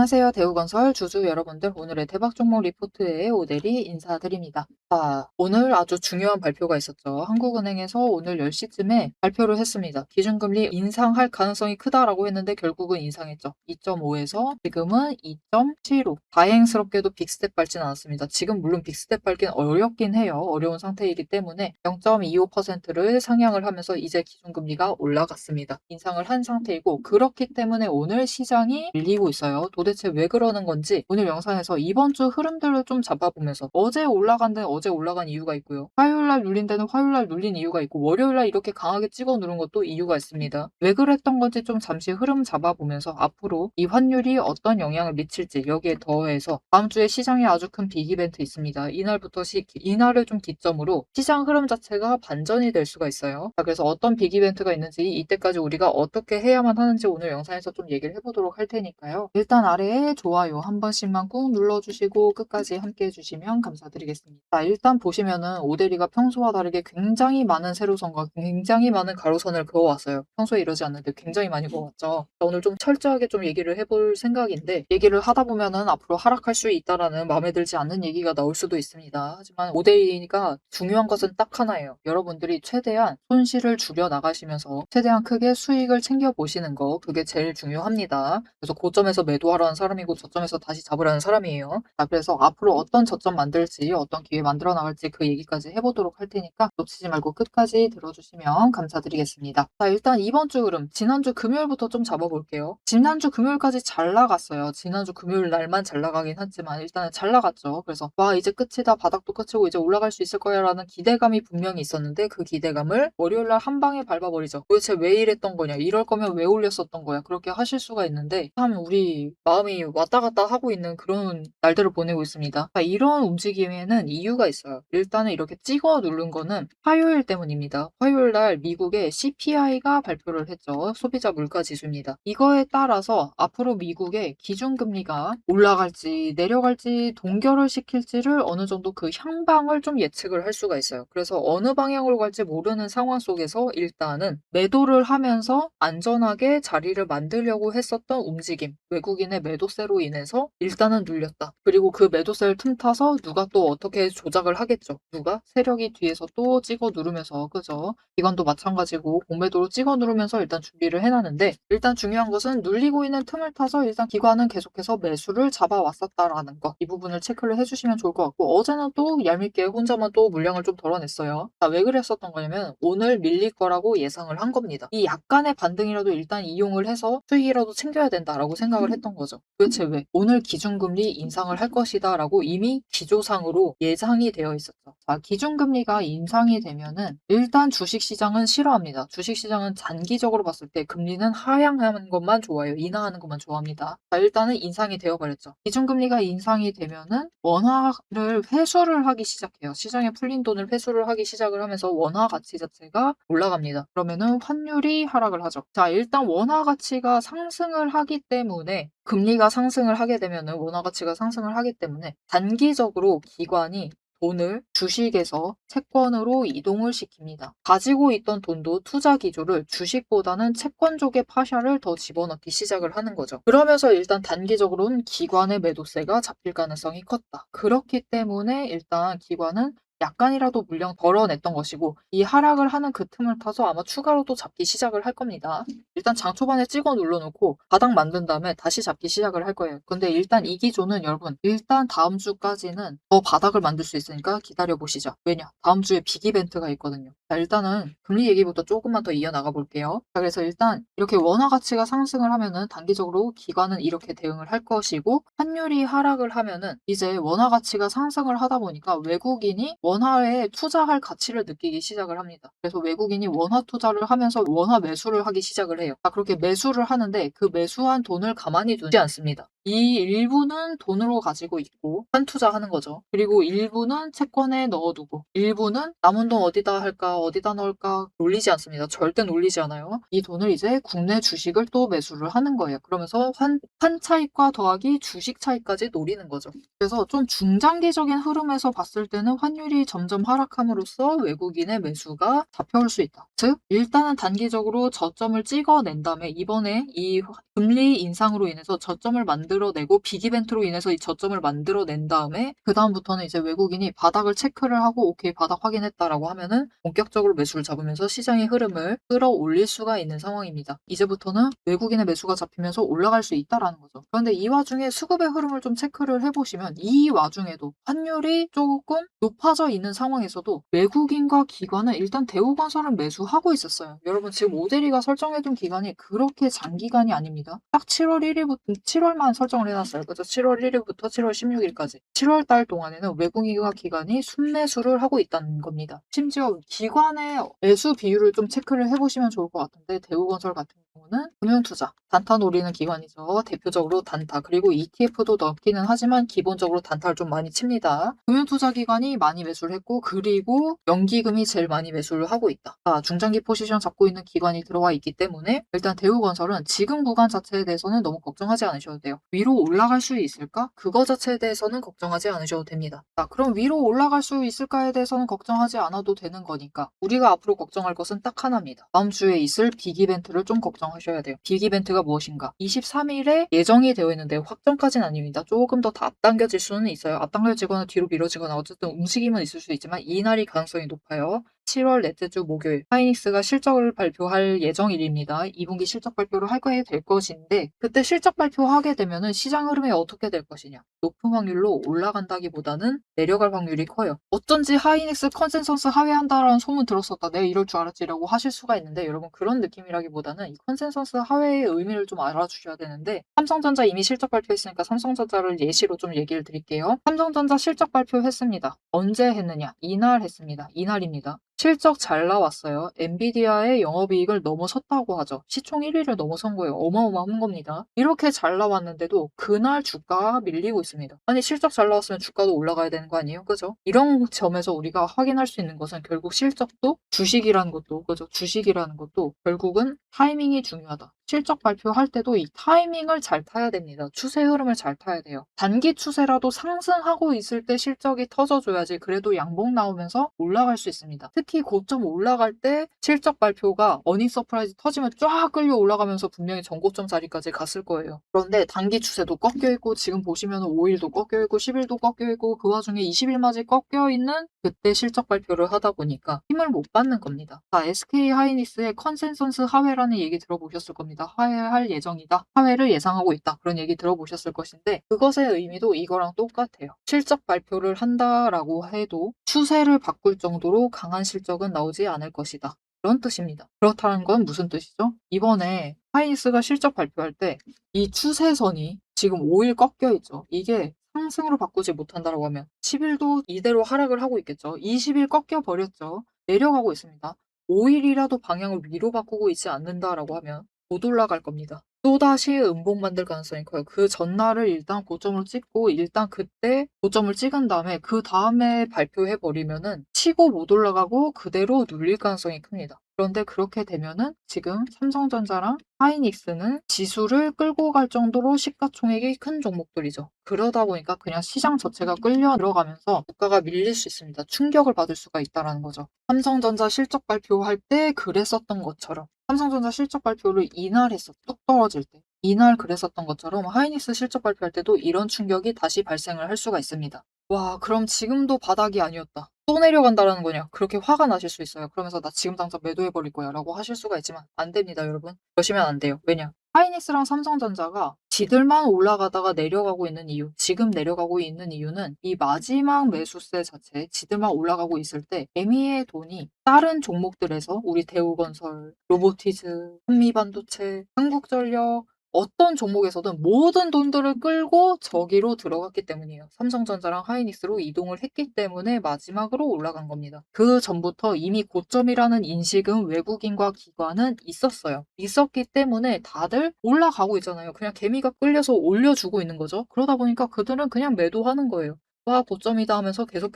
안녕하세요. 대우건설 주주 여러분들, 오늘의 대박 종목 리포트에 오대리 인사드립니다. 자, 오늘 아주 중요한 발표가 있었죠. 한국은행에서 오늘 10시쯤에 발표를 했습니다. 기준금리 인상할 가능성이 크다라고 했는데 결국은 인상했죠. 2.5에서 지금은 2.75. 다행스럽게도 빅스텝 밟진 않았습니다. 지금 물론 빅스텝 밟긴 어렵긴 해요. 어려운 상태이기 때문에 0.25%를 상향을 하면서 이제 기준금리가 올라갔습니다. 인상을 한 상태이고, 그렇기 때문에 오늘 시장이 밀리고 있어요. 도대체 왜 그러는 건지 오늘 영상에서 이번 주 흐름들을 좀 잡아보면서, 어제 올라간 데는 어제 올라간 이유가 있고요. 화요일날 눌린 데는 화요일날 눌린 이유가 있고, 월요일날 이렇게 강하게 찍어 누른 것도 이유가 있습니다. 왜 그랬던 건지 좀 잠시 흐름 잡아보면서 앞으로 이 환율이 어떤 영향을 미칠지, 여기에 더해서 다음 주에 시장에 아주 큰 빅이벤트 있습니다. 이날을 좀 기점으로 시장 흐름 자체가 반전이 될 수가 있어요. 자, 그래서 어떤 빅이벤트가 있는지, 이때까지 우리가 어떻게 해야만 하는지 오늘 영상에서 좀 얘기를 해보도록 할 테니까요. 일단 아래에 좋아요 한 번씩만 꾹 눌러주시고 끝까지 함께 해주시면 감사드리겠습니다. 자, 일단 보시면은 오대리가 평소와 다르게 굉장히 많은 세로선과 굉장히 많은 가로선을 그어왔어요. 평소에 이러지 않는데 굉장히 많이 그어왔죠. 자, 오늘 좀 철저하게 좀 얘기를 해볼 생각인데, 얘기를 하다 보면은 앞으로 하락할 수 있다라는 마음에 들지 않는 얘기가 나올 수도 있습니다. 하지만 오대리가 중요한 것은 딱 하나예요. 여러분들이 최대한 손실을 줄여 나가시면서 최대한 크게 수익을 챙겨 보시는 거, 그게 제일 중요합니다. 그래서 고점에서 매도하라는 사람이고 저점에서 다시 잡으라는 사람이에요. 자, 그래서 앞으로 어떤 저점 만들지, 어떤 기회 만들어 나갈지 그 얘기까지 해보도록 할 테니까 놓치지 말고 끝까지 들어주시면 감사드리겠습니다. 자, 일단 이번 주 흐름, 지난주 금요일부터 좀 잡아볼게요. 지난주 금요일까지 잘 나갔어요. 지난주 금요일 날만 잘 나가긴 했지만 일단은 잘 나갔죠. 그래서 와, 이제 끝이다, 바닥도 끝이고 이제 올라갈 수 있을 거야 라는 기대감이 분명히 있었는데, 그 기대감을 월요일날 한 방에 밟아버리죠. 도대체 왜 이랬던 거냐, 이럴 거면 왜 올렸었던 거야, 그렇게 하실 수가 있는데, 참 우리 마음이 왔다 갔다 하고 있는 그런 날들을 보내고 있습니다. 자, 이런 움직임에는 이유가 있어요. 일단은 이렇게 찍어 누른 거는 화요일 때문입니다. 화요일날 미국의 CPI가 발표를 했죠. 소비자 물가 지수입니다. 이거에 따라서 앞으로 미국의 기준금리가 올라갈지 내려갈지 동결을 시킬지를 어느 정도 그 향방을 좀 예측을 할 수가 있어요. 그래서 어느 방향으로 갈지 모르는 상황 속에서 일단은 매도를 하면서 안전하게 자리를 만들려고 했었던 움직임, 외국인의 매도세로 인해서 일단은 눌렸다. 그리고 그 매도세를 틈타서 누가 또 어떻게 조작을 하겠죠. 누가 세력이 뒤에서 또 찍어 누르면서, 그죠? 기관도 마찬가지고 공매도로 찍어 누르면서 일단 준비를 해놨는데, 일단 중요한 것은 눌리고 있는 틈을 타서 일단 기관은 계속해서 매수를 잡아왔었다라는 거, 이 부분을 체크를 해주시면 좋을 것 같고, 어제는 또 얄밉게 혼자만 또 물량을 좀 덜어냈어요. 자, 왜 그랬었던 거냐면 오늘 밀릴 거라고 예상을 한 겁니다. 이 약간의 반등이라도 일단 이용을 해서 수익이라도 챙겨야 된다라고 생각을 했던 거죠. 도대체 왜? 오늘 기준금리 인상을 할 것이다 라고 이미 기조상으로 예상이 되어 있었죠. 자, 기준금리가 인상이 되면은 일단 주식시장은 싫어합니다. 주식시장은 단기적으로 봤을 때 금리는 하향하는 것만 좋아해요. 인하하는 것만 좋아합니다. 자, 일단은 인상이 되어버렸죠. 기준금리가 인상이 되면은 원화를 회수를 하기 시작해요. 시장에 풀린 돈을 회수를 하기 시작을 하면서 원화 가치 자체가 올라갑니다. 그러면은 환율이 하락을 하죠. 자, 일단 원화 가치가 상승을 하기 때문에, 금리가 상승을 하게 되면은 원화 가치가 상승을 하기 때문에 단기적으로 기관이 돈을 주식에서 채권으로 이동을 시킵니다. 가지고 있던 돈도 투자 기조를 주식보다는 채권 쪽에 파샤를 더 집어넣기 시작을 하는 거죠. 그러면서 일단 단기적으로는 기관의 매도세가 잡힐 가능성이 컸다. 그렇기 때문에 일단 기관은 약간이라도 물량 덜어냈던 것이고, 이 하락을 하는 그 틈을 타서 아마 추가로 또 잡기 시작을 할 겁니다. 일단 장 초반에 찍어 눌러놓고 바닥 만든 다음에 다시 잡기 시작을 할 거예요. 근데 일단 이 기조는 여러분, 일단 다음 주까지는 더 바닥을 만들 수 있으니까 기다려 보시죠. 왜냐? 다음 주에 빅 이벤트가 있거든요. 자, 일단은 금리 얘기부터 조금만 더 이어나가 볼게요. 자, 그래서 일단 이렇게 원화 가치가 상승을 하면은 단기적으로 기관은 이렇게 대응을 할 것이고, 환율이 하락을 하면은 이제 원화 가치가 상승을 하다 보니까 외국인이 원화에 투자할 가치를 느끼기 시작을 합니다. 그래서 외국인이 원화 투자를 하면서 원화 매수를 하기 시작을 해요. 그렇게 매수를 하는데 그 매수한 돈을 가만히 두지 않습니다. 이 일부는 돈으로 가지고 있고 환투자하는 거죠. 그리고 일부는 채권에 넣어두고, 일부는 남은 돈 어디다 할까, 어디다 넣을까 놀리지 않습니다. 절대 놀리지 않아요. 이 돈을 이제 국내 주식을 또 매수를 하는 거예요. 그러면서 환 차익과 더하기 주식 차익까지 노리는 거죠. 그래서 좀 중장기적인 흐름에서 봤을 때는 환율이 환율이 점점 하락함으로써 외국인의 매수가 잡혀올 수 있다. 즉 일단은 단기적으로 저점을 찍어낸 다음에 이번에 이 금리 인상으로 인해서 저점을 만들어내고 빅이벤트로 인해서 이 저점을 만들어낸 다음에 그다음부터는 이제 외국인이 바닥을 체크를 하고 오케이 바닥 확인했다라고 하면은 본격적으로 매수를 잡으면서 시장의 흐름을 끌어올릴 수가 있는 상황입니다. 이제부터는 외국인의 매수가 잡히면서 올라갈 수 있다라는 거죠. 그런데 이 와중에 수급의 흐름을 좀 체크를 해보시면 이 와중에도 환율이 조금 높아져 있는 상황에서도 외국인과 기관은 일단 대우건설은 매수하고 있었어요. 여러분 지금 오데리가 설정해둔 기간이 그렇게 장기간이 아닙니다. 딱 7월 1일부터 7월만 설정을 해놨어요. 그래서 7월 1일부터 7월 16일까지 7월 달 동안에는 외국인과 기관이 순매수를 하고 있다는 겁니다. 심지어 기관의 매수 비율을 좀 체크를 해보시면 좋을 것 같은데 대우건설 같은 경우는 금융투자, 단타 노리는 기관이죠. 대표적으로 단타, 그리고 ETF도 넣기는 하지만 기본적으로 단타를 좀 많이 칩니다. 금융투자 기관이 많이 매수를 했고 그리고 연기금이 제일 많이 매수를 하고 있다. 중장기 포지션 잡고 있는 기관이 들어와 있기 때문에 일단 대우건설은 지금 구간 자체에 대해서는 너무 걱정하지 않으셔도 돼요. 위로 올라갈 수 있을까? 그거 자체에 대해서는 걱정하지 않으셔도 됩니다. 그럼 위로 올라갈 수 있을까에 대해서는 걱정하지 않아도 되는 거니까 우리가 앞으로 걱정할 것은 딱 하나입니다. 다음 주에 있을 빅이벤트를 좀 걱정하셔야 돼요. 빅이벤트가 무엇인가? 23일에 예정이 되어 있는데 확정까지는 아닙니다. 조금 더 앞당겨질 수는 있어요. 앞당겨지거나 뒤로 미뤄지거나 어쨌든 움직임은 있을 수 있지만 이날이 가능성이 높아요. 7월 넷째 주 목요일 하이닉스가 실적을 발표할 예정일입니다. 2분기 실적 발표를 하게 될 것인데 그때 실적 발표하게 되면은 시장 흐름이 어떻게 될 것이냐. 높은 확률로 올라간다기보다는 내려갈 확률이 커요. 어쩐지 하이닉스 컨센서스 하회한다라는 소문 들었었다. 내가 이럴 줄 알았지라고 하실 수가 있는데 여러분 그런 느낌이라기보다는 이 컨센서스 하회의 의미를 좀 알아주셔야 되는데 삼성전자 이미 실적 발표했으니까 삼성전자를 예시로 좀 얘기를 드릴게요. 삼성전자 실적 발표했습니다. 언제 했느냐? 이날 했습니다. 이날입니다. 실적 잘 나왔어요. 엔비디아의 영업이익을 넘어섰다고 하죠. 시총 1위를 넘어선 거예요. 어마어마한 겁니다. 이렇게 잘 나왔는데도 그날 주가가 밀리고 있습니다. 아니 실적 잘 나왔으면 주가도 올라가야 되는 거 아니에요? 그죠? 이런 점에서 우리가 확인할 수 있는 것은 결국 실적도 주식이라는 것도 그죠? 주식이라는 것도 결국은 타이밍이 중요하다. 실적 발표할 때도 이 타이밍을 잘 타야 됩니다. 추세 흐름을 잘 타야 돼요. 단기 추세라도 상승하고 있을 때 실적이 터져줘야지 그래도 양봉 나오면서 올라갈 수 있습니다. 특히 고점 올라갈 때 실적 발표가 어닝 서프라이즈 터지면 쫙 끌려 올라가면서 분명히 전고점 자리까지 갔을 거예요. 그런데 단기 추세도 꺾여 있고 지금 보시면 5일도 꺾여 있고 10일도 꺾여 있고 그 와중에 20일까지 꺾여 있는 그때 실적 발표를 하다 보니까 힘을 못 받는 겁니다. SK 하이닉스의 컨센서스 하회라는 얘기 들어보셨을 겁니다. 하회할 예정이다. 하회를 예상하고 있다. 그런 얘기 들어보셨을 것인데 그것의 의미도 이거랑 똑같아요. 실적 발표를 한다라고 해도 추세를 바꿀 정도로 강한 실적은 나오지 않을 것이다. 그런 뜻입니다. 그렇다는 건 무슨 뜻이죠? 이번에 하이닉스가 실적 발표할 때 이 추세선이 지금 5일 꺾여 있죠. 이게 상승으로 바꾸지 못한다라고 하면 10일도 이대로 하락을 하고 있겠죠. 20일 꺾여 버렸죠. 내려가고 있습니다. 5일이라도 방향을 위로 바꾸고 있지 않는다라고 하면 못 올라갈 겁니다. 또다시 음봉 만들 가능성이 커요. 그 전날을 일단 고점으로 찍고 일단 그때 고점을 찍은 다음에 그 다음에 발표해 버리면은 치고 못 올라가고 그대로 눌릴 가능성이 큽니다. 그런데 그렇게 되면은 지금 삼성전자랑 하이닉스는 지수를 끌고 갈 정도로 시가총액이 큰 종목들이죠. 그러다 보니까 그냥 시장 자체가 끌려 들어가면서 주가가 밀릴 수 있습니다. 충격을 받을 수가 있다는 거죠. 삼성전자 실적 발표할 때 그랬었던 것처럼 삼성전자 실적 발표를 이날 했었죠. 뚝 떨어질 때. 이날 그랬었던 것처럼 하이닉스 실적 발표할 때도 이런 충격이 다시 발생을 할 수가 있습니다. 와, 그럼 지금도 바닥이 아니었다. 또 내려간다라는 거냐? 그렇게 화가 나실 수 있어요. 그러면서 나 지금 당장 매도해버릴 거야 라고 하실 수가 있지만 안 됩니다, 여러분. 그러시면 안 돼요. 왜냐? 하이닉스랑 삼성전자가 지들만 올라가다가 내려가고 있는 이유, 지금 내려가고 있는 이유는 이 마지막 매수세 자체, 지들만 올라가고 있을 때 애미의 돈이 다른 종목들에서 우리 대우건설, 로보티즈, 한미반도체, 한국전력, 어떤 종목에서든 모든 돈들을 끌고 저기로 들어갔기 때문이에요. 삼성전자랑 하이닉스로 이동을 했기 때문에 마지막으로 올라간 겁니다. 그 전부터 이미 고점이라는 인식은 외국인과 기관은 있었어요. 있었기 때문에 다들 올라가고 있잖아요. 그냥 개미가 끌려서 올려주고 있는 거죠. 그러다 보니까 그들은 그냥 매도하는 거예요. 와, 고점이다 하면서 계속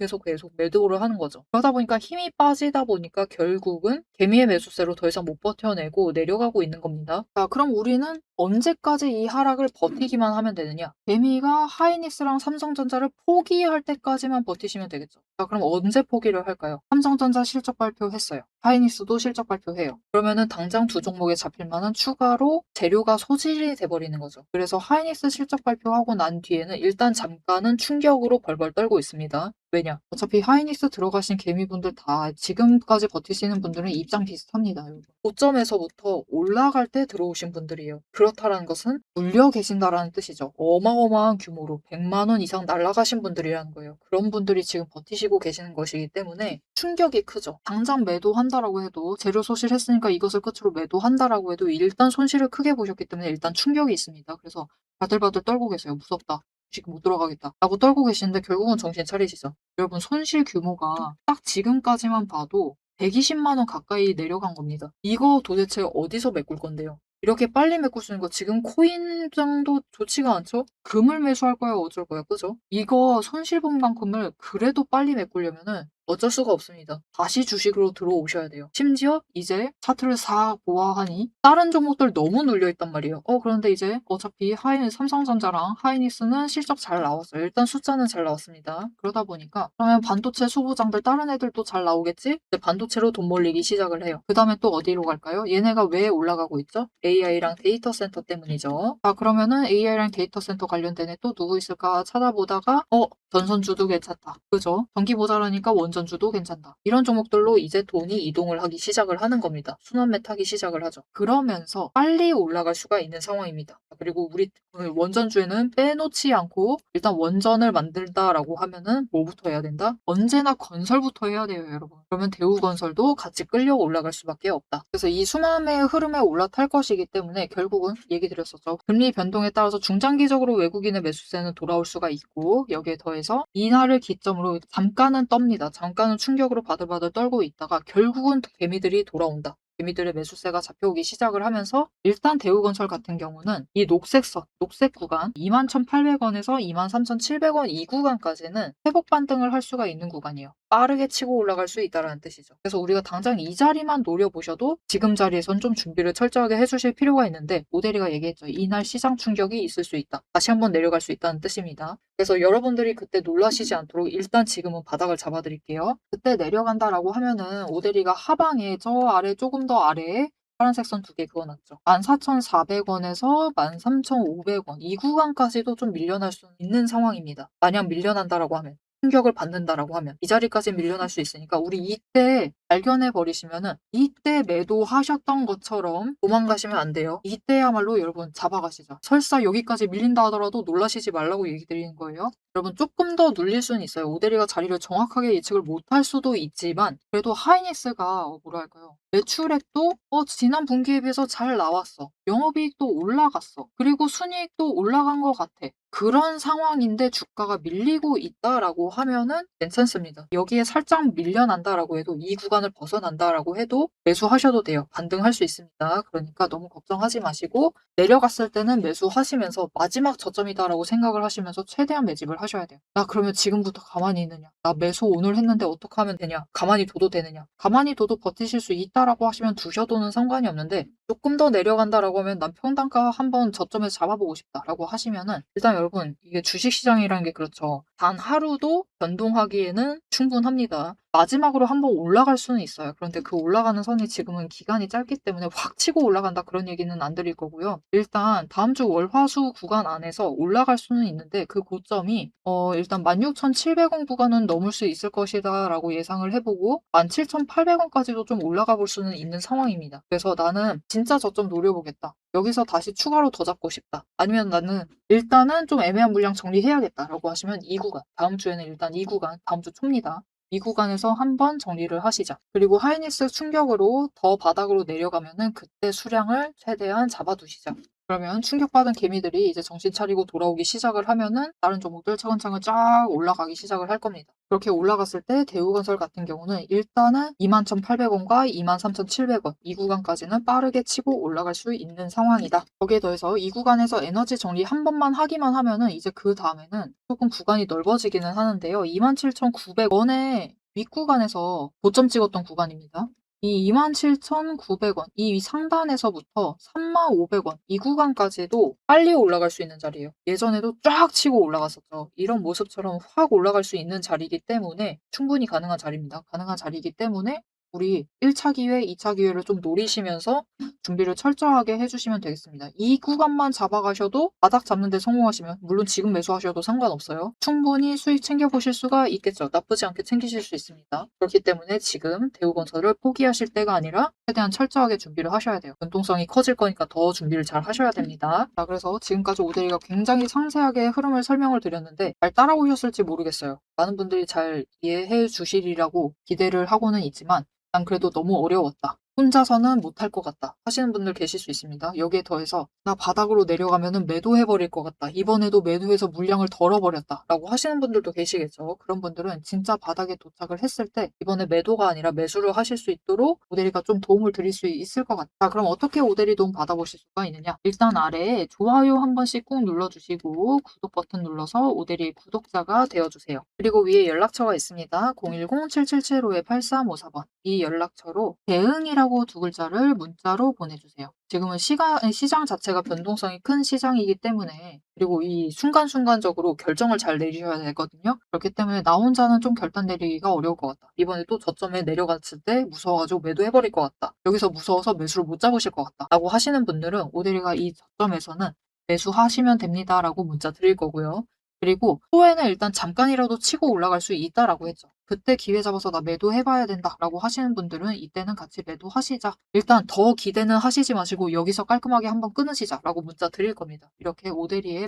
매도를 하는 거죠. 그러다 보니까 힘이 빠지다 보니까 결국은 개미의 매수세로 더 이상 못 버텨내고 내려가고 있는 겁니다. 자, 그럼 우리는 언제까지 이 하락을 버티기만 하면 되느냐? 개미가 하이닉스랑 삼성전자를 포기할 때까지만 버티시면 되겠죠. 자, 그럼 언제 포기를 할까요? 삼성전자 실적 발표했어요. 하이닉스도 실적 발표해요. 그러면은 당장 두 종목에 잡힐 만한 추가로 재료가 소진이 돼버리는 거죠. 그래서 하이닉스 실적 발표하고 난 뒤에는 일단 잠깐은 충격으로 벌벌 떨고 있습니다. 왜냐? 어차피 하이닉스 들어가신 개미분들 다 지금까지 버티시는 분들은 입장 비슷합니다. 여러분. 고점에서부터 올라갈 때 들어오신 분들이에요. 그렇다라는 것은 물려 계신다라는 뜻이죠. 어마어마한 규모로 100만 원 이상 날아가신 분들이라는 거예요. 그런 분들이 지금 버티시고 계시는 것이기 때문에 충격이 크죠. 당장 매도한다라고 해도 재료 소실했으니까 이것을 끝으로 매도한다라고 해도 일단 손실을 크게 보셨기 때문에 일단 충격이 있습니다. 그래서 바들바들 떨고 계세요. 무섭다. 지금 못 들어가겠다 라고 떨고 계시는데 결국은 정신 차리시죠. 여러분 손실 규모가 딱 지금까지만 봐도 120만 원 가까이 내려간 겁니다. 이거 도대체 어디서 메꿀 건데요? 이렇게 빨리 메꿀 수 있는 거 지금 코인 정도 좋지가 않죠? 금을 매수할 거야 어쩔 거야 그죠? 이거 손실 본 만큼을 그래도 빨리 메꾸려면은 어쩔 수가 없습니다. 다시 주식으로 들어오셔야 돼요. 심지어 이제 차트를 싹 보아하니 다른 종목들 너무 눌려있단 말이에요. 그런데 이제 어차피 삼성전자랑 하이닉스는 실적 잘 나왔어요. 일단 숫자는 잘 나왔습니다. 그러다 보니까 그러면 반도체 소부장들 다른 애들도 잘 나오겠지? 이제 반도체로 돈 몰리기 시작을 해요. 그 다음에 또 어디로 갈까요? 얘네가 왜 올라가고 있죠? AI랑 데이터 센터 때문이죠. 자, 그러면은 AI랑 데이터 센터 관련된 애 또 누구 있을까 찾아보다가 전선주도 괜찮다. 그죠? 전기 모자라니까 원전주도 괜찮다. 이런 종목들로 이제 돈이 이동을 하기 시작을 하는 겁니다. 순환매 타기 시작을 하죠. 그러면서 빨리 올라갈 수가 있는 상황입니다. 그리고 우리 원전주에는 빼놓지 않고 일단 원전을 만들다라고 하면은 뭐부터 해야 된다? 언제나 건설부터 해야 돼요, 여러분. 그러면 대우건설도 같이 끌려 올라갈 수밖에 없다. 그래서 이 순환매의 흐름에 올라탈 것이기 때문에 결국은 얘기 드렸었죠. 금리 변동에 따라서 중장기적으로 외국인의 매수세는 돌아올 수가 있고 여기에 더해서 이날을 기점으로 잠깐은 떱니다. 잠깐은 충격으로 바들바들 떨고 있다가 결국은 개미들이 돌아온다. 개미들의 매수세가 잡혀오기 시작을 하면서 일단 대우건설 같은 경우는 이 녹색선, 녹색 구간 21,800원에서 23,700원 이 구간까지는 회복 반등을 할 수가 있는 구간이에요. 빠르게 치고 올라갈 수 있다는 뜻이죠. 그래서 우리가 당장 이 자리만 노려보셔도 지금 자리에선 좀 준비를 철저하게 해주실 필요가 있는데 모델이가 얘기했죠. 이날 시장 충격이 있을 수 있다. 다시 한번 내려갈 수 있다는 뜻입니다. 그래서 여러분들이 그때 놀라시지 않도록 일단 지금은 바닥을 잡아드릴게요. 그때 내려간다라고 하면은 오데리가 하방에 저 아래 조금 더 아래에 파란색 선 두 개 그어놨죠. 14,400원에서 13,500원 이 구간까지도 좀 밀려날 수 있는 상황입니다. 만약 밀려난다라고 하면. 충격을 받는다라고 하면 이 자리까지 밀려날 수 있으니까 우리 이때 발견해 버리시면은 이때 매도하셨던 것처럼 도망가시면 안 돼요. 이때야말로 여러분 잡아가시죠. 설사 여기까지 밀린다 하더라도 놀라시지 말라고 얘기 드리는 거예요. 여러분 조금 더 눌릴 수는 있어요. 오데리가 자리를 정확하게 예측을 못할 수도 있지만 그래도 하이닉스가 뭐랄까요. 매출액도 지난 분기에 비해서 잘 나왔어. 영업이익도 올라갔어. 그리고 순이익도 올라간 것 같아. 그런 상황인데 주가가 밀리고 있다라고 하면은 괜찮습니다. 여기에 살짝 밀려난다라고 해도 이 구간을 벗어난다라고 해도 매수하셔도 돼요. 반등할 수 있습니다. 그러니까 너무 걱정하지 마시고 내려갔을 때는 매수하시면서 마지막 저점이다라고 생각을 하시면서 최대한 매집을 하셔야 돼요. 나 그러면 지금부터 가만히 있느냐? 나 매수 오늘 했는데 어떻게 하면 되냐? 가만히 둬도 되느냐? 가만히 둬도 버티실 수 있다라고 하시면 두셔도는 상관이 없는데 조금 더 내려간다라고 하면 난 평단가 한번 저점에서 잡아보고 싶다라고 하시면은 일단 여러분 이게 주식시장이라는 게 그렇죠. 단 하루도 변동하기에는 충분합니다. 마지막으로 한번 올라갈 수는 있어요. 그런데 그 올라가는 선이 지금은 기간이 짧기 때문에 확 치고 올라간다 그런 얘기는 안 드릴 거고요. 일단 다음 주 월화수 구간 안에서 올라갈 수는 있는데 그 고점이 일단 16,700원 구간은 넘을 수 있을 것이다 라고 예상을 해보고 17,800원까지도 좀 올라가 볼 수는 있는 상황입니다. 그래서 나는 진짜 저점 노려보겠다. 여기서 다시 추가로 더 잡고 싶다. 아니면 나는 일단은 좀 애매한 물량 정리해야겠다라고 하시면 이 구간, 다음 주에는 일단 이 구간, 다음 주 초입니다. 이 구간에서 한번 정리를 하시자. 그리고 하이닉스 충격으로 더 바닥으로 내려가면은 그때 수량을 최대한 잡아두시자. 그러면 충격받은 개미들이 이제 정신 차리고 돌아오기 시작을 하면은 다른 종목들 차근차근 쫙 올라가기 시작을 할 겁니다. 그렇게 올라갔을 때 대우건설 같은 경우는 일단은 21,800원과 23,700원 이 구간까지는 빠르게 치고 올라갈 수 있는 상황이다. 거기에 더해서 이 구간에서 에너지 정리 한 번만 하기만 하면은 이제 그 다음에는 조금 구간이 넓어지기는 하는데요. 27,900원에 윗구간에서 고점 찍었던 구간입니다. 이 27,900원 이 상단에서부터 35,500원 이 구간까지도 빨리 올라갈 수 있는 자리예요. 예전에도 쫙 치고 올라갔었죠. 이런 모습처럼 확 올라갈 수 있는 자리이기 때문에 충분히 가능한 자리입니다. 가능한 자리이기 때문에 우리 1차 기회, 2차 기회를 좀 노리시면서 준비를 철저하게 해 주시면 되겠습니다. 이 구간만 잡아가셔도 바닥 잡는 데 성공하시면 물론 지금 매수하셔도 상관없어요. 충분히 수익 챙겨보실 수가 있겠죠. 나쁘지 않게 챙기실 수 있습니다. 그렇기 때문에 지금 대우건설을 포기하실 때가 아니라 최대한 철저하게 준비를 하셔야 돼요. 변동성이 커질 거니까 더 준비를 잘 하셔야 됩니다. 자, 그래서 지금까지 오데이가 굉장히 상세하게 흐름을 설명을 드렸는데 잘 따라오셨을지 모르겠어요. 많은 분들이 잘 이해해 주시리라고 기대를 하고는 있지만 난 그래도 너무 어려웠다. 혼자서는 못할 것 같다 하시는 분들 계실 수 있습니다. 여기에 더해서 나 바닥으로 내려가면은 매도해버릴 것 같다. 이번에도 매도해서 물량을 덜어버렸다. 라고 하시는 분들도 계시겠죠. 그런 분들은 진짜 바닥에 도착을 했을 때 이번에 매도가 아니라 매수를 하실 수 있도록 오데리가 좀 도움을 드릴 수 있을 것 같다. 그럼 어떻게 오데리 도움 받아보실 수가 있느냐? 일단 아래에 좋아요 한 번씩 꾹 눌러주시고 구독 버튼 눌러서 오데리 구독자가 되어주세요. 그리고 위에 연락처가 있습니다. 010-777-8354번 이 연락처로 대응이라고 두 글자를 문자로 보내주세요. 지금은 시장 자체가 변동성이 큰 시장이기 때문에 그리고 이 순간순간적으로 결정을 잘 내리셔야 되거든요. 그렇기 때문에 나 혼자는 좀 결단 내리기가 어려울 것 같다. 이번에 또 저점에 내려갔을 때 무서워가지고 매도해버릴 것 같다. 여기서 무서워서 매수를 못 잡으실 것 같다. 라고 하시는 분들은 오데리가 이 저점에서는 매수하시면 됩니다라고 문자 드릴 거고요. 그리고 초에는 일단 잠깐이라도 치고 올라갈 수 있다라고 했죠. 그때 기회 잡아서 나 매도해봐야 된다라고 하시는 분들은 이때는 같이 매도하시자. 일단 더 기대는 하시지 마시고 여기서 깔끔하게 한번 끊으시자라고 문자 드릴 겁니다. 이렇게 오데리의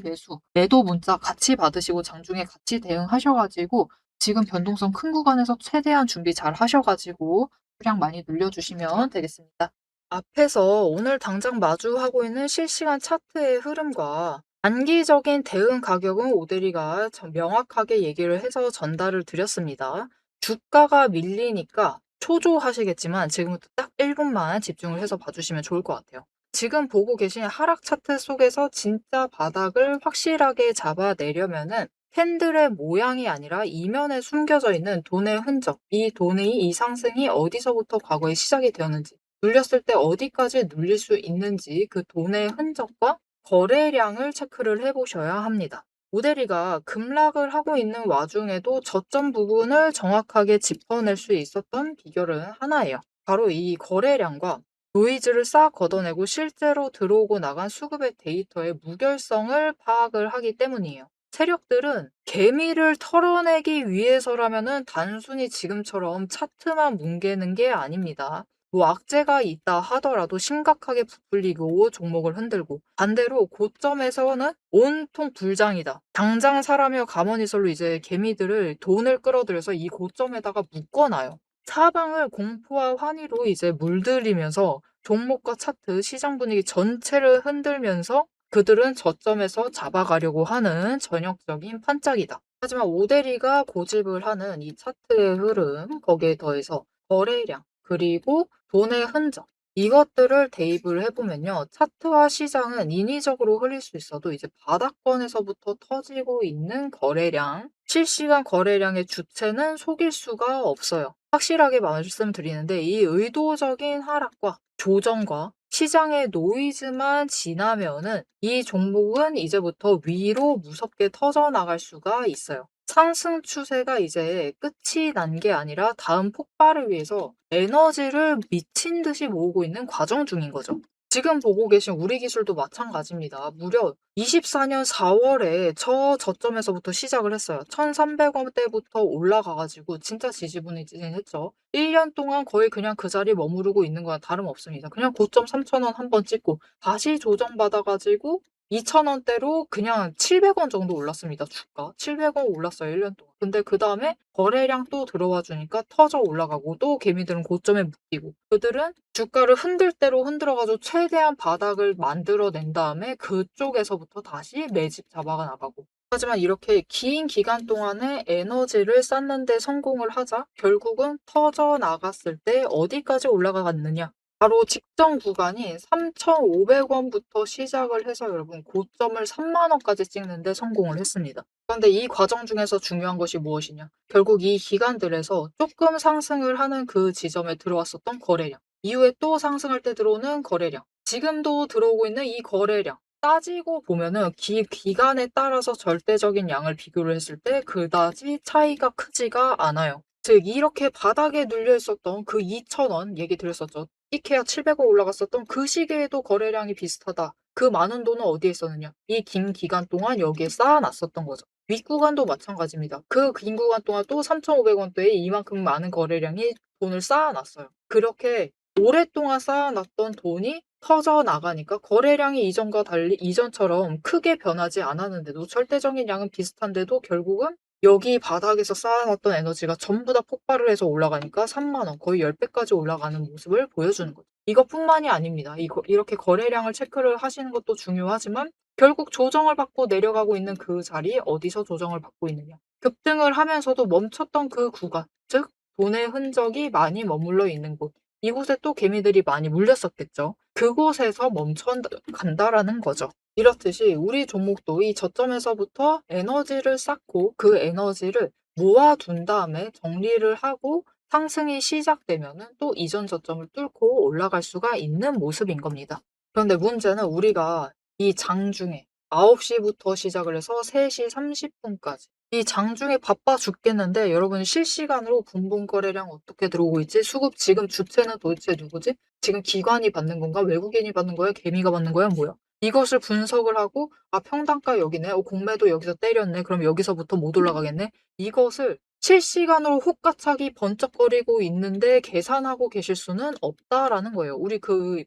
매도 문자 같이 받으시고 장중에 같이 대응하셔가지고 지금 변동성 큰 구간에서 최대한 준비 잘 하셔가지고 수량 많이 늘려주시면 되겠습니다. 앞에서 오늘 당장 마주하고 있는 실시간 차트의 흐름과 단기적인 대응 가격은 오데리가 명확하게 얘기를 해서 전달을 드렸습니다. 주가가 밀리니까 초조하시겠지만 지금부터 딱 1분만 집중을 해서 봐주시면 좋을 것 같아요. 지금 보고 계신 하락 차트 속에서 진짜 바닥을 확실하게 잡아내려면은 캔들의 모양이 아니라 이면에 숨겨져 있는 돈의 흔적, 이 상승이 어디서부터 과거에 시작이 되었는지, 눌렸을 때 어디까지 눌릴 수 있는지 그 돈의 흔적과 거래량을 체크를 해보셔야 합니다. 오데리가 급락을 하고 있는 와중에도 저점 부분을 정확하게 짚어낼 수 있었던 비결은 하나예요. 바로 이 거래량과 노이즈를 싹 걷어내고 실제로 들어오고 나간 수급의 데이터의 무결성을 파악을 하기 때문이에요. 세력들은 개미를 털어내기 위해서라면은 단순히 지금처럼 차트만 뭉개는 게 아닙니다. 뭐 악재가 있다 하더라도 심각하게 부풀리고 종목을 흔들고 반대로 고점에서는 온통 불장이다. 당장 사라며 가머니설로 이제 개미들을 돈을 끌어들여서 이 고점에다가 묶어놔요. 사방을 공포와 환희로 이제 물들이면서 종목과 차트, 시장 분위기 전체를 흔들면서 그들은 저점에서 잡아가려고 하는 전형적인 판짝이다. 하지만 오데리가 고집을 하는 이 차트의 흐름, 거기에 더해서 거래량, 그리고 돈의 흔적, 이것들을 대입을 해보면요. 차트와 시장은 인위적으로 흐릴 수 있어도 이제 바닥권에서부터 터지고 있는 거래량, 실시간 거래량의 주체는 속일 수가 없어요. 확실하게 말씀드리는데 이 의도적인 하락과 조정과 시장의 노이즈만 지나면은 이 종목은 이제부터 위로 무섭게 터져나갈 수가 있어요. 상승 추세가 이제 끝이 난 게 아니라 다음 폭발을 위해서 에너지를 미친 듯이 모으고 있는 과정 중인 거죠. 지금 보고 계신 우리 기술도 마찬가지입니다. 무려 24년 4월에 저점에서부터 시작을 했어요. 1,300원대부터 올라가가지고 진짜 지지부진했죠. 1년 동안 거의 그냥 그 자리에 머무르고 있는 거랑 다름없습니다. 그냥 고점 3,000원 한 번 찍고 다시 조정받아가지고 2,000원대로 그냥 700원 정도 올랐습니다. 주가 700원 올랐어요. 1년 동안. 근데 그 다음에 거래량 또 들어와 주니까 터져 올라가고 또 개미들은 고점에 묶이고 그들은 주가를 흔들 대로 흔들어가지고 최대한 바닥을 만들어낸 다음에 그쪽에서부터 다시 매집 잡아가 나가고 하지만 이렇게 긴 기간 동안에 에너지를 쌓는 데 성공을 하자 결국은 터져 나갔을 때 어디까지 올라갔느냐 바로 직전 구간이 3,500원부터 시작을 해서 여러분 고점을 30,000원까지 찍는 데 성공을 했습니다. 그런데 이 과정 중에서 중요한 것이 무엇이냐? 결국 이 기간들에서 조금 상승을 하는 그 지점에 들어왔었던 거래량, 이후에 또 상승할 때 들어오는 거래량, 지금도 들어오고 있는 이 거래량, 따지고 보면은 기간에 따라서 절대적인 양을 비교를 했을 때 그다지 차이가 크지가 않아요. 즉 이렇게 바닥에 눌려 있었던 그 2,000원 얘기 드렸었죠. 이케아 700원 올라갔었던 그 시기에도 거래량이 비슷하다. 그 많은 돈은 어디에 있었느냐? 이 긴 기간 동안 여기에 쌓아놨었던 거죠. 윗구간도 마찬가지입니다. 그 긴 구간 동안 또 3,500원대에 이만큼 많은 거래량이 돈을 쌓아놨어요. 그렇게 오랫동안 쌓아놨던 돈이 터져나가니까 거래량이 이전과 달리 이전처럼 크게 변하지 않았는데도 절대적인 양은 비슷한데도 결국은 여기 바닥에서 쌓아놨던 에너지가 전부 다 폭발을 해서 올라가니까 30,000원, 거의 10배까지 올라가는 모습을 보여주는 거죠. 이것뿐만이 아닙니다. 이렇게 거래량을 체크를 하시는 것도 중요하지만 결국 조정을 받고 내려가고 있는 그 자리 어디서 조정을 받고 있느냐. 급등을 하면서도 멈췄던 그 구간, 즉 돈의 흔적이 많이 머물러 있는 곳. 이곳에 또 개미들이 많이 물렸었겠죠. 그곳에서 멈춰 간다라는 거죠. 이렇듯이 우리 종목도 이 저점에서부터 에너지를 쌓고 그 에너지를 모아둔 다음에 정리를 하고 상승이 시작되면은 또 이전 저점을 뚫고 올라갈 수가 있는 모습인 겁니다. 그런데 문제는 우리가 이 장중에 9시부터 시작을 해서 3시 30분까지 이 장중에 바빠 죽겠는데 여러분 실시간으로 분봉 거래량 어떻게 들어오고 있지? 수급 지금 주체는 도대체 누구지? 지금 기관이 받는 건가? 외국인이 받는 거야? 개미가 받는 거야? 뭐야? 이것을 분석을 하고 평단가 여기네. 공매도 여기서 때렸네. 그럼 여기서부터 못 올라가겠네. 이것을 실시간으로 혹가차기 번쩍거리고 있는데 계산하고 계실 수는 없다라는 거예요. 우리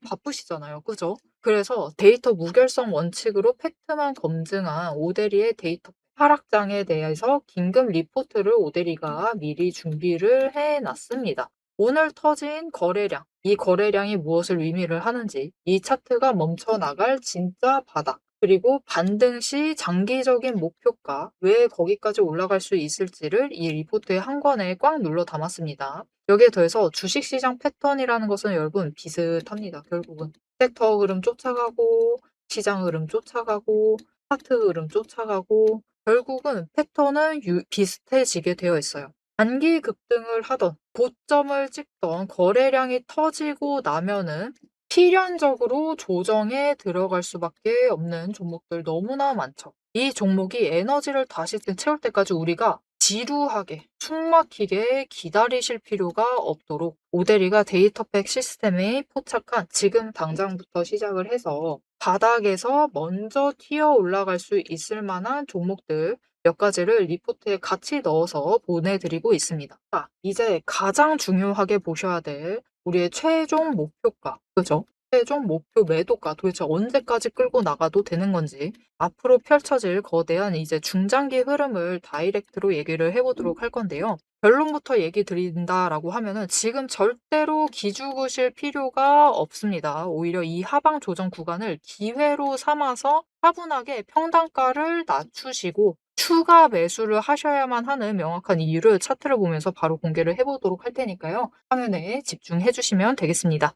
바쁘시잖아요. 그죠? 그래서 데이터 무결성 원칙으로 팩트만 검증한 오데리의 데이터 하락장에 대해서 긴급 리포트를 오데리가 미리 준비를 해 놨습니다. 오늘 터진 거래량, 이 거래량이 무엇을 의미를 하는지, 이 차트가 멈춰 나갈 진짜 바닥, 그리고 반등 시 장기적인 목표가 왜 거기까지 올라갈 수 있을지를 이 리포트의 한 권에 꽉 눌러 담았습니다. 여기에 더해서 주식시장 패턴이라는 것은 여러분 비슷합니다. 결국은 섹터 흐름 쫓아가고 시장 흐름 쫓아가고 차트 흐름 쫓아가고 결국은 패턴은 비슷해지게 되어 있어요. 단기 급등을 하던 고점을 찍던 거래량이 터지고 나면은 필연적으로 조정에 들어갈 수밖에 없는 종목들 너무나 많죠. 이 종목이 에너지를 다시 채울 때까지 우리가 지루하게 숨막히게 기다리실 필요가 없도록 오데리가 데이터팩 시스템에 포착한 지금 당장부터 시작을 해서 바닥에서 먼저 튀어 올라갈 수 있을 만한 종목들 몇 가지를 리포트에 같이 넣어서 보내드리고 있습니다. 자, 이제 가장 중요하게 보셔야 될 우리의 최종 목표가, 그죠? 최종 목표 매도가 도대체 언제까지 끌고 나가도 되는 건지 앞으로 펼쳐질 거대한 이제 중장기 흐름을 다이렉트로 얘기를 해보도록 할 건데요. 결론부터 얘기 드린다라고 하면은 지금 절대로 기죽으실 필요가 없습니다. 오히려 이 하방 조정 구간을 기회로 삼아서 차분하게 평단가를 낮추시고 추가 매수를 하셔야만 하는 명확한 이유를 차트를 보면서 바로 공개를 해보도록 할 테니까요. 화면에 집중해 주시면 되겠습니다.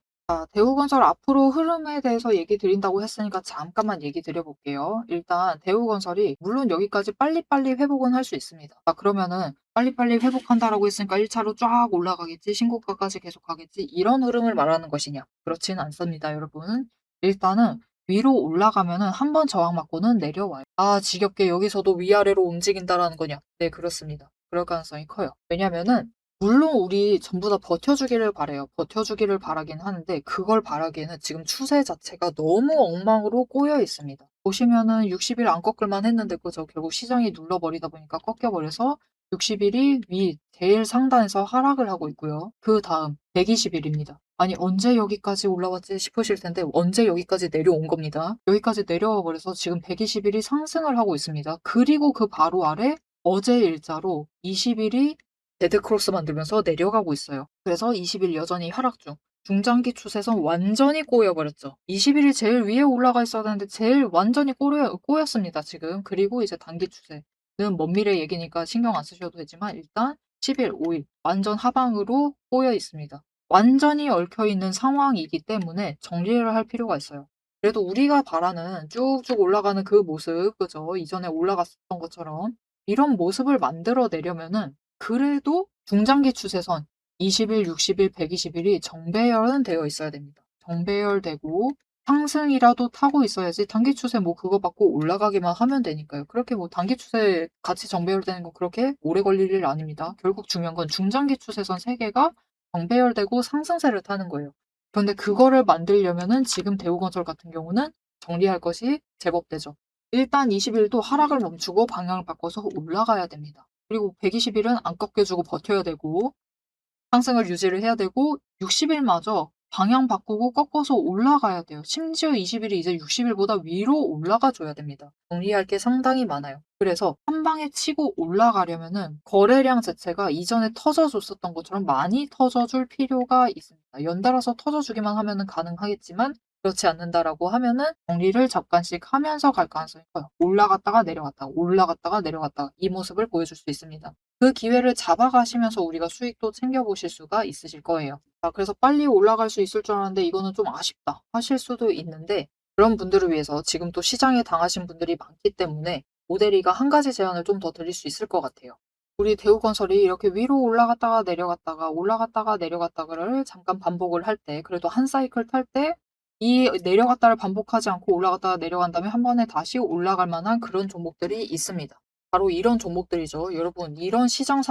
대우건설 앞으로 흐름에 대해서 얘기 드린다고 했으니까 잠깐만 얘기 드려볼게요. 일단 대우건설이 물론 여기까지 빨리빨리 회복은 할 수 있습니다. 그러면은 빨리빨리 회복한다라고 했으니까 1차로 쫙 올라가겠지, 신고가까지 계속 가겠지, 이런 흐름을 말하는 것이냐? 그렇지는 않습니다, 여러분. 일단은 위로 올라가면은 한 번 저항 맞고는 내려와요. 지겹게 여기서도 위아래로 움직인다라는 거냐? 네, 그렇습니다. 그럴 가능성이 커요. 왜냐면은 물론 우리 전부 다 버텨주기를 바래요. 버텨주기를 바라긴 하는데 그걸 바라기에는 지금 추세 자체가 너무 엉망으로 꼬여 있습니다. 보시면은 60일 안 꺾을만 했는데 그죠? 결국 시장이 눌러버리다 보니까 꺾여버려서 60일이 위 제일 상단에서 하락을 하고 있고요. 그 다음 120일입니다. 아니 언제 여기까지 올라왔지 싶으실 텐데 언제 여기까지 내려온 겁니다. 여기까지 내려와 버려서 지금 120일이 상승을 하고 있습니다. 그리고 그 바로 아래 어제 일자로 20일이 데드크로스 만들면서 내려가고 있어요. 그래서 20일 여전히 하락 중. 중장기 추세선 완전히 꼬여버렸죠. 20일이 제일 위에 올라가 있어야 되는데 제일 완전히 꼬였습니다, 지금. 그리고 이제 단기 추세는 먼 미래 얘기니까 신경 안 쓰셔도 되지만 일단 10일, 5일 완전 하방으로 꼬여 있습니다. 완전히 얽혀있는 상황이기 때문에 정리를 할 필요가 있어요. 그래도 우리가 바라는 쭉쭉 올라가는 그 모습, 그죠? 이전에 올라갔었던 것처럼 이런 모습을 만들어 내려면은 그래도 중장기 추세선 20일, 60일, 120일이 정배열은 되어 있어야 됩니다. 정배열되고 상승이라도 타고 있어야지 단기 추세 뭐 그거 받고 올라가기만 하면 되니까요. 그렇게 뭐 단기 추세 같이 정배열되는 거 그렇게 오래 걸릴 일 아닙니다. 결국 중요한 건 중장기 추세선 3개가 정배열되고 상승세를 타는 거예요. 그런데 그거를 만들려면은 지금 대우건설 같은 경우는 정리할 것이 제법 되죠. 일단 20일도 하락을 멈추고 방향을 바꿔서 올라가야 됩니다. 그리고 120일은 안 꺾여주고 버텨야 되고 상승을 유지를 해야 되고 60일마저 방향 바꾸고 꺾어서 올라가야 돼요. 심지어 20일이 이제 60일보다 위로 올라가 줘야 됩니다. 정리할 게 상당히 많아요. 그래서 한 방에 치고 올라가려면은 거래량 자체가 이전에 터져줬었던 것처럼 많이 터져줄 필요가 있습니다. 연달아서 터져주기만 하면은 가능하겠지만 그렇지 않는다라고 하면은 정리를 잠깐씩 하면서 갈 가능성이 커요. 올라갔다가 내려갔다가 올라갔다가 내려갔다가 이 모습을 보여줄 수 있습니다. 그 기회를 잡아가시면서 우리가 수익도 챙겨보실 수가 있으실 거예요. 그래서 빨리 올라갈 수 있을 줄 알았는데 이거는 좀 아쉽다 하실 수도 있는데 그런 분들을 위해서 지금 또 시장에 당하신 분들이 많기 때문에 모델이가 한 가지 제안을 좀 더 드릴 수 있을 것 같아요. 우리 대우건설이 이렇게 위로 올라갔다가 내려갔다가 올라갔다가 내려갔다가를 잠깐 반복을 할 때 그래도 한 사이클 탈 때 이 내려갔다를 반복하지 않고 올라갔다가 내려간 다음에 한 번에 다시 올라갈 만한 그런 종목들이 있습니다. 바로 이런 종목들이죠. 여러분, 이런 시장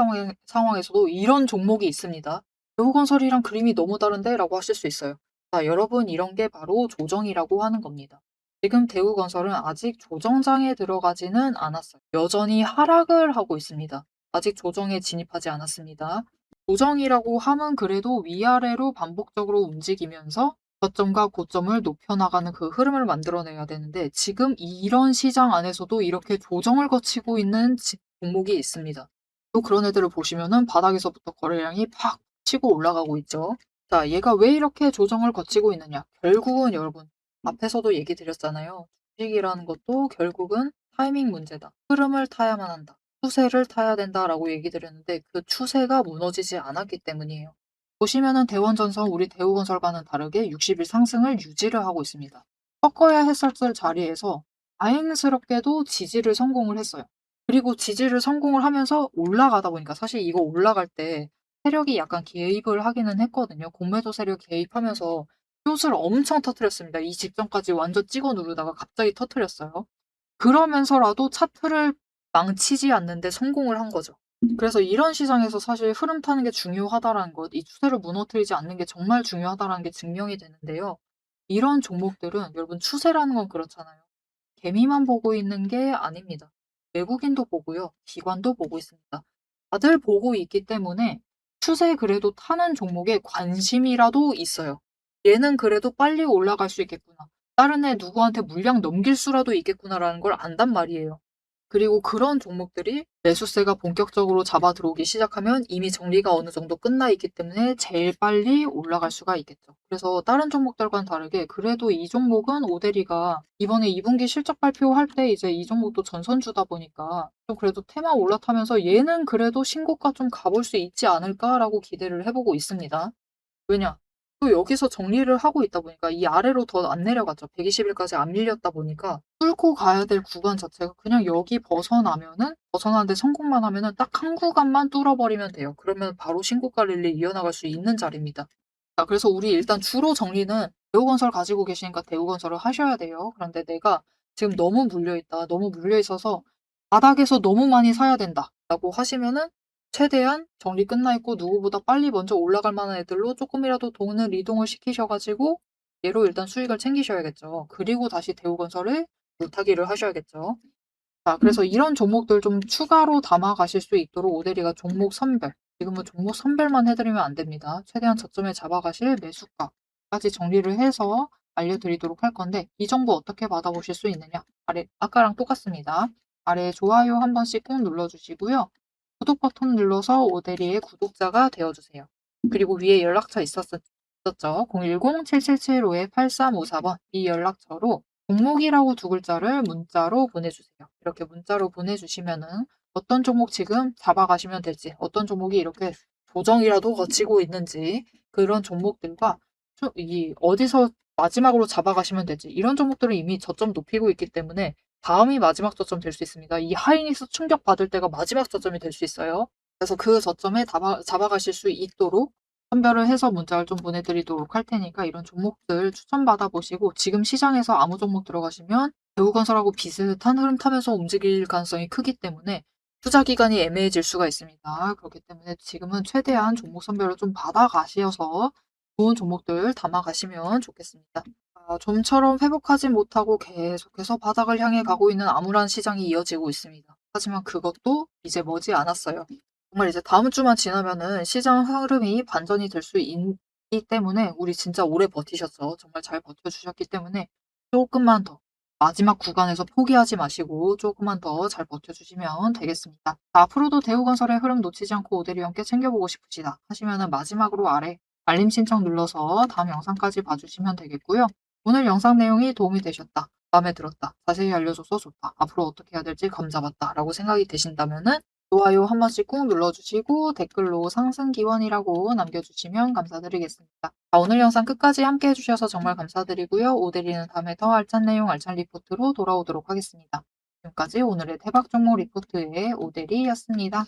상황에서도 이런 종목이 있습니다. 대우건설이랑 그림이 너무 다른데? 라고 하실 수 있어요. 자, 여러분, 이런 게 바로 조정이라고 하는 겁니다. 지금 대우건설은 아직 조정장에 들어가지는 않았어요. 여전히 하락을 하고 있습니다. 아직 조정에 진입하지 않았습니다. 조정이라고 하면 그래도 위아래로 반복적으로 움직이면서 저점과 고점을 높여나가는 그 흐름을 만들어내야 되는데 지금 이런 시장 안에서도 이렇게 조정을 거치고 있는 종목이 있습니다. 또 그런 애들을 보시면은 바닥에서부터 거래량이 팍 치고 올라가고 있죠. 자, 얘가 왜 이렇게 조정을 거치고 있느냐? 결국은 여러분, 앞에서도 얘기 드렸잖아요. 주식이라는 것도 결국은 타이밍 문제다. 흐름을 타야만 한다. 추세를 타야 된다라고 얘기 드렸는데 그 추세가 무너지지 않았기 때문이에요. 보시면은 대원전선 우리 대우건설과는 다르게 60일 상승을 유지를 하고 있습니다. 꺾어야 했었을 자리에서 다행스럽게도 지지를 성공을 했어요. 그리고 지지를 성공을 하면서 올라가다 보니까 사실 이거 올라갈 때 세력이 약간 개입을 하기는 했거든요. 공매도 세력 개입하면서 숏을 엄청 터뜨렸습니다. 이 직전까지 완전 찍어 누르다가 갑자기 터뜨렸어요. 그러면서라도 차트를 망치지 않는 데 성공을 한 거죠. 그래서 이런 시장에서 사실 흐름 타는 게 중요하다라는 것, 이 추세를 무너뜨리지 않는 게 정말 중요하다라는 게 증명이 되는데요. 이런 종목들은 여러분 추세라는 건 그렇잖아요. 개미만 보고 있는 게 아닙니다. 외국인도 보고요. 기관도 보고 있습니다. 다들 보고 있기 때문에 추세 그래도 타는 종목에 관심이라도 있어요. 얘는 그래도 빨리 올라갈 수 있겠구나. 다른 애 누구한테 물량 넘길 수라도 있겠구나라는 걸 안단 말이에요. 그리고 그런 종목들이 매수세가 본격적으로 잡아 들어오기 시작하면 이미 정리가 어느 정도 끝나 있기 때문에 제일 빨리 올라갈 수가 있겠죠. 그래서 다른 종목들과는 다르게 그래도 이 종목은 오데리가 이번에 2분기 실적 발표할 때 이제 이 종목도 전선주다 보니까 좀 그래도 테마 올라타면서 얘는 그래도 신고가 좀 가볼 수 있지 않을까라고 기대를 해보고 있습니다. 왜냐? 또 여기서 정리를 하고 있다 보니까 이 아래로 더 안 내려갔죠. 120일까지 안 밀렸다 보니까 뚫고 가야 될 구간 자체가 그냥 여기 벗어나면은 벗어나는데 성공만 하면은 딱 한 구간만 뚫어버리면 돼요. 그러면 바로 신고가 랠리 이어나갈 수 있는 자리입니다. 자, 그래서 우리 일단 주로 정리는 대우건설 가지고 계시니까 대우건설을 하셔야 돼요. 그런데 내가 지금 너무 물려있다. 너무 물려있어서 바닥에서 너무 많이 사야 된다라고 하시면은 최대한 정리 끝나 있고 누구보다 빨리 먼저 올라갈 만한 애들로 조금이라도 돈을 이동을 시키셔 가지고 얘로 일단 수익을 챙기셔야겠죠. 그리고 다시 대우건설을 물타기를 하셔야겠죠. 자, 그래서 이런 종목들 좀 추가로 담아 가실 수 있도록 오데리가 종목 선별, 지금은 종목 선별만 해 드리면 안 됩니다. 최대한 저점에 잡아 가실 매수가까지 정리를 해서 알려드리도록 할 건데 이 정보 어떻게 받아보실 수 있느냐? 아래 아까랑 똑같습니다. 아래 좋아요 한 번씩 꼭 눌러주시고요. 구독 버튼 눌러서 오데리의 구독자가 되어주세요. 그리고 위에 연락처 있었죠? 010-7775-8354번 이 연락처로 종목이라고 두 글자를 문자로 보내주세요. 이렇게 문자로 보내주시면은 어떤 종목 지금 잡아가시면 될지, 어떤 종목이 이렇게 조정이라도 거치고 있는지 그런 종목들과 이 어디서 마지막으로 잡아가시면 되지 이런 종목들은 이미 저점 높이고 있기 때문에 다음이 마지막 저점 될 수 있습니다. 이 하이닉스 충격받을 때가 마지막 저점이 될 수 있어요. 그래서 그 저점에 잡아가실 수 있도록 선별을 해서 문자를 좀 보내드리도록 할 테니까 이런 종목들 추천받아 보시고 지금 시장에서 아무 종목 들어가시면 대우건설하고 비슷한 흐름 타면서 움직일 가능성이 크기 때문에 투자 기간이 애매해질 수가 있습니다. 그렇기 때문에 지금은 최대한 종목 선별을 좀 받아가셔서 좋은 종목들 담아가시면 좋겠습니다. 좀처럼 회복하지 못하고 계속해서 바닥을 향해 가고 있는 암울한 시장이 이어지고 있습니다. 하지만 그것도 이제 머지 않았어요. 정말 이제 다음 주만 지나면은 시장 흐름이 반전이 될 수 있기 때문에 우리 진짜 오래 버티셨죠. 정말 잘 버텨주셨기 때문에 조금만 더 마지막 구간에서 포기하지 마시고 조금만 더 잘 버텨주시면 되겠습니다. 앞으로도 대우건설의 흐름 놓치지 않고 오대리와 함께 챙겨보고 싶으시다 하시면은 마지막으로 아래 알림 신청 눌러서 다음 영상까지 봐주시면 되겠고요. 오늘 영상 내용이 도움이 되셨다, 마음에 들었다, 자세히 알려줘서 좋다, 앞으로 어떻게 해야 될지 감잡았다 라고 생각이 되신다면은 좋아요 한 번씩 꾹 눌러주시고 댓글로 상승 기원이라고 남겨주시면 감사드리겠습니다. 오늘 영상 끝까지 함께 해주셔서 정말 감사드리고요. 오대리는 다음에 더 알찬 내용 알찬 리포트로 돌아오도록 하겠습니다. 지금까지 오늘의 대박 종목 리포트의 오대리였습니다.